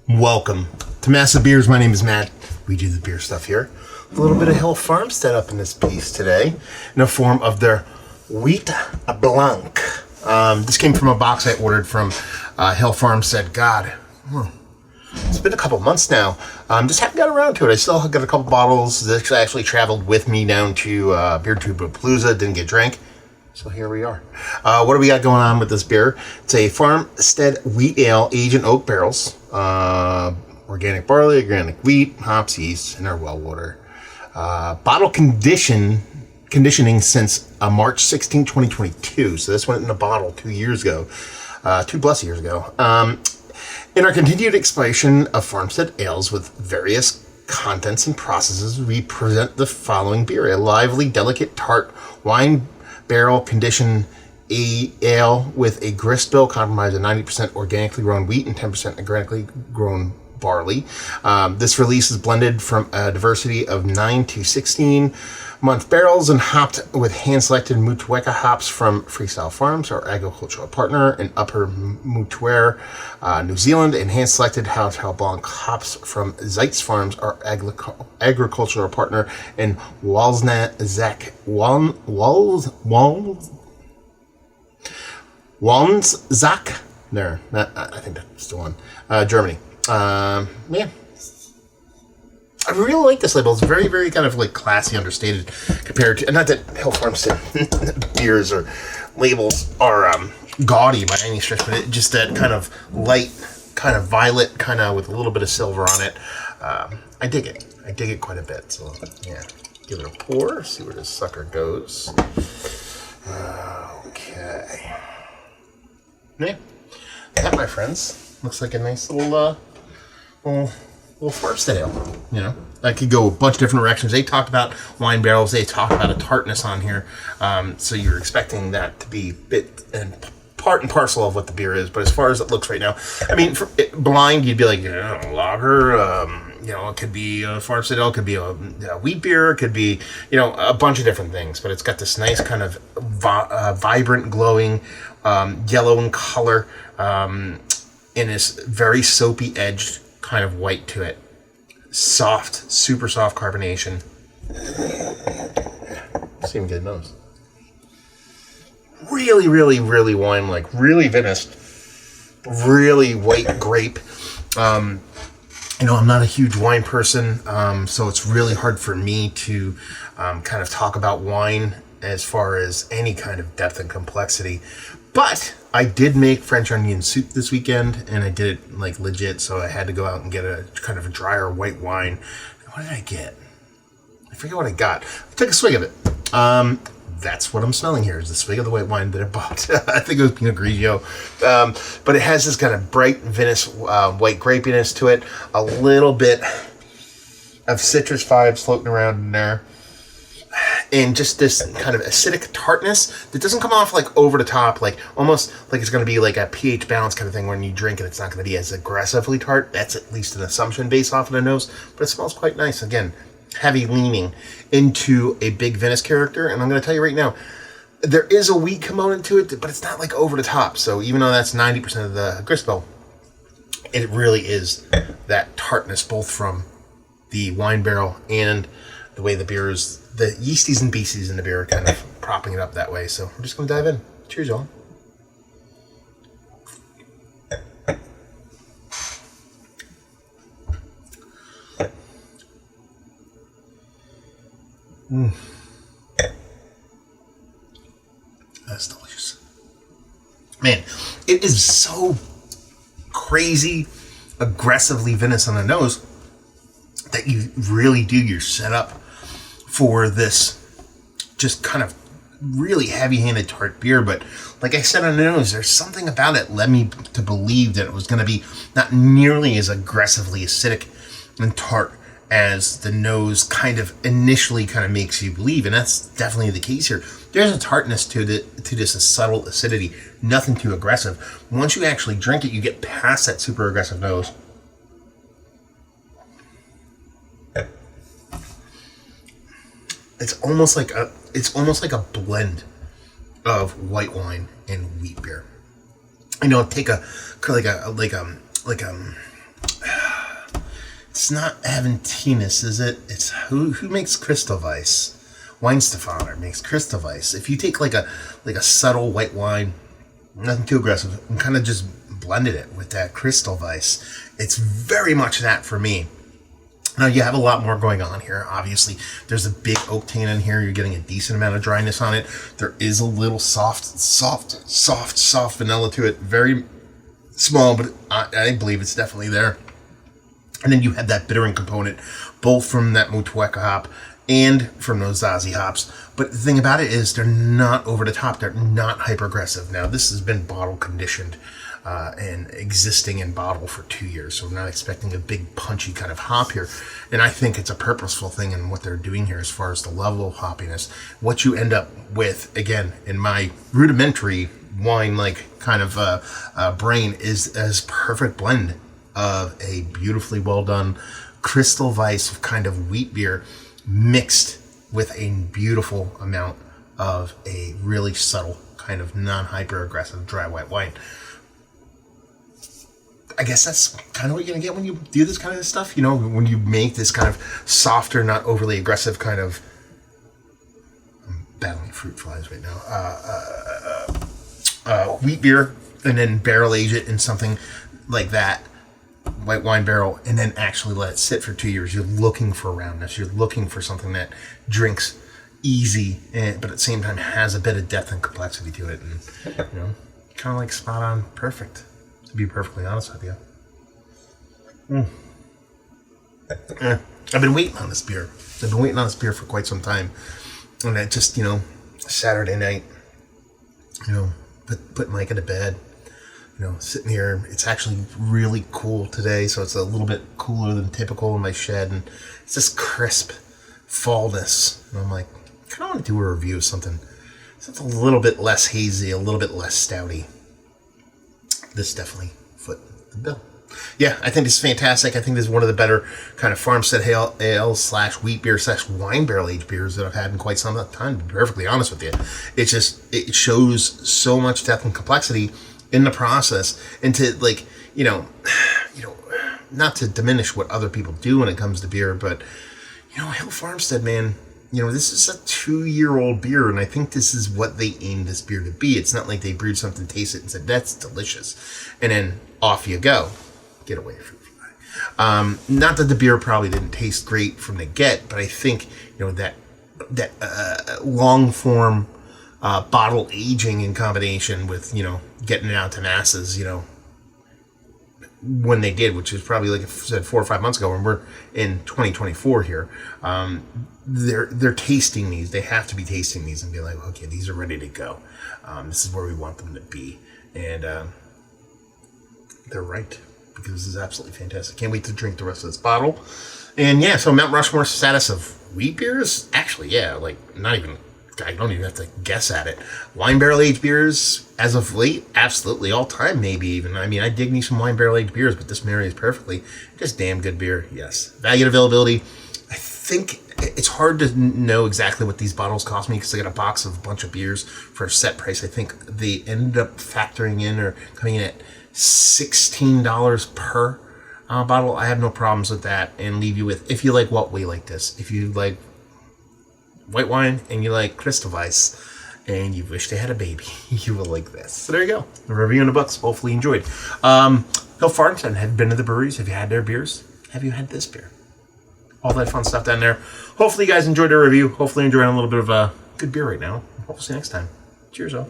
Welcome to Massive Beers. My name is Matt. We do the beer stuff here. A little bit of Hill Farmstead up in this piece today in the form of their Wheat Blanc. This came from a box I ordered from Hill Farmstead. God, it's been a couple months now. Just haven't got around to it. I still got a couple bottles that actually traveled with me down to Beer Palooza. Didn't get drank. So here we are. What do we got going on with this beer? It's a Farmstead Wheat Ale aged in oak barrels. Organic barley, organic wheat, hops, yeast, and our well water. Bottle conditioning since March 16, 2022. So this went in a bottle 2 years ago. 2+ years ago. In our continued exploration of Farmstead ales with various contents and processes, we present the following beer. A lively, delicate, tart wine barrel conditioned ale with a grist bill comprised of 90% organically grown wheat and 10% organically grown barley. This release is blended from a diversity of 9 to 16 month barrels and hopped with hand-selected Motueka hops from Freestyle Farms, our agricultural partner in Upper Motueka, New Zealand, and hand-selected Hotel Blanc hops from Zeitz Farms, our agricultural partner in Walnszack, there, I think that's the one, Germany. Yeah. I really like this label. It's very, very kind of like classy, understated compared to, not that Hill Farmstead beers or labels are gaudy by any stretch, but it just that kind of light, kind of violet, kind of with a little bit of silver on it. I dig it. I dig it quite a bit. So yeah, give it a pour. See where this sucker goes. Okay. Yeah, that, my friends, looks like a nice little Farmstead ale. You know, I could go a bunch of different directions. They talked about wine barrels. They talked about a tartness on here. So you're expecting that to be bit and part and parcel of what the beer is. But as far as it looks right now, I mean, blind, you'd be like, you know, lager. You know, it could be a Farmstead ale. It could be a wheat beer. It could be, you know, a bunch of different things. But it's got this nice kind of vibrant, glowing yellow in color, and this very soapy edged kind of white to it. Soft, super soft carbonation. Seem good nose. Really, really, really wine-like. Really vinous. Really white grape. You know, I'm not a huge wine person, so it's really hard for me to kind of talk about wine as far as any kind of depth and complexity. But I did make French onion soup this weekend, and I did it like legit, so I had to go out and get a kind of a drier white wine. What did I get? I forget what I got. I took a swig of it. That's what I'm smelling here, is the swig of the white wine that I bought. I think it was Pinot Grigio. But it has this kind of bright, vinous, white grapiness to it. A little bit of citrus vibes floating around in there. And just this kind of acidic tartness that doesn't come off like over the top, like almost like it's going to be like a pH balance kind of thing. When you drink it, it's not going to be as aggressively tart. That's at least an assumption based off of the nose, but it smells quite nice. Again, heavy leaning into a big vinous character. And I'm going to tell you right now, there is a wheat component to it, but it's not like over the top. So even though that's 90% of the grist bill, it really is that tartness, both from the wine barrel and the way the beer is, the yeasties and beasties in the beer are kind of propping it up that way. So we're just going to dive in. Cheers, y'all. That's delicious. Man, it is so crazy, aggressively vinous on the nose that you really do, you're set up for this just kind of really heavy-handed tart beer. But like I said on the nose, there's something about it led me to believe that it was going to be not nearly as aggressively acidic and tart as the nose kind of initially kind of makes you believe, and that's definitely the case here. There's a tartness to this a subtle acidity, nothing too aggressive. Once you actually drink it, you get past that super aggressive nose. It's almost like a blend of white wine and wheat beer. You know, take a It's not Aventinus, is it? It's who makes Crystal Weiss? Weinstefaner makes Crystal Weiss. If you take like a subtle white wine, nothing too aggressive, and kind of just blended it with that Crystal Weiss, it's very much that for me. Now, you have a lot more going on here. Obviously, there's a big oak tannin here. You're getting a decent amount of dryness on it. There is a little soft vanilla to it. Very small, but I believe it's definitely there. And then you have that bittering component, both from that Motueka hop and from those Zazie hops. But the thing about it is they're not over the top. They're not hyper-aggressive. Now, this has been bottle conditioned and existing in bottle for 2 years. So we're not expecting a big punchy kind of hop here. And I think it's a purposeful thing in what they're doing here as far as the level of hoppiness. What you end up with, again, in my rudimentary wine-like kind of brain, is as perfect blend of a beautifully well done Crystal Weiss kind of wheat beer mixed with a beautiful amount of a really subtle kind of non-hyper aggressive dry white wine. I guess that's kind of what you're going to get when you do this kind of stuff. You know, when you make this kind of softer, not overly aggressive kind of... I'm battling fruit flies right now. Wheat beer, and then barrel age it in something like that, white wine barrel, and then actually let it sit for 2 years. You're looking for roundness. You're looking for something that drinks easy, but at the same time has a bit of depth and complexity to it. And, you know, kind of like spot on perfect, to be perfectly honest with you. I've been waiting on this beer. I've been waiting on this beer for quite some time. And I just, you know, Saturday night, you know, put Micah to bed. You know, sitting here, it's actually really cool today, so it's a little bit cooler than typical in my shed, and it's this crisp fallness. And I'm like, I kind of want to do a review of something a little bit less hazy, a little bit less stouty. This definitely foot the bill. Yeah, I think this is fantastic. I think this is one of the better kind of farmstead ale / wheat beer / wine barrel aged beers that I've had in quite some time, to be perfectly honest with you. It's just, it shows so much depth and complexity in the process, and to, like, you know, not to diminish what other people do when it comes to beer, but, you know, Hill Farmstead, man, you know, this is a 2-year-old beer, and I think this is what they aimed this beer to be. It's not like they brewed something, tasted it, and said, that's delicious, and then off you go. Get away from fly. Not that the beer probably didn't taste great from the get, but I think, you know, that long form bottle aging in combination with, you know, getting it out to masses, you know, when they did, which is probably, like I said, 4 or 5 months ago, and we're in 2024 here. They're tasting these. They have to be tasting these and be like, okay, these are ready to go. This is where we want them to be, and they're right, because this is absolutely fantastic. Can't wait to drink the rest of this bottle. And yeah, so Mount Rushmore status of wheat beers, actually, yeah, like not even. I don't even have to guess at it. Wine barrel aged beers, as of late, absolutely, all time, maybe even. I mean, I dig me some wine barrel aged beers, but this marries perfectly. Just damn good beer, yes. Value and availability. I think it's hard to know exactly what these bottles cost me, because I got a box of a bunch of beers for a set price. I think they ended up factoring in or coming in at $16 per bottle. I have no problems with that, and leave you with, if you like what we like this, if you like white wine and you like Crystal Weiss and you wish they had a baby, you will like this. So there you go. The review in the books. Hopefully you enjoyed. Hill Farmstead, have you been to the breweries? Have you had their beers? Have you had this beer? All that fun stuff down there. Hopefully you guys enjoyed the review. Hopefully you're enjoying a little bit of a good beer right now. Hope to see you next time. Cheers, all.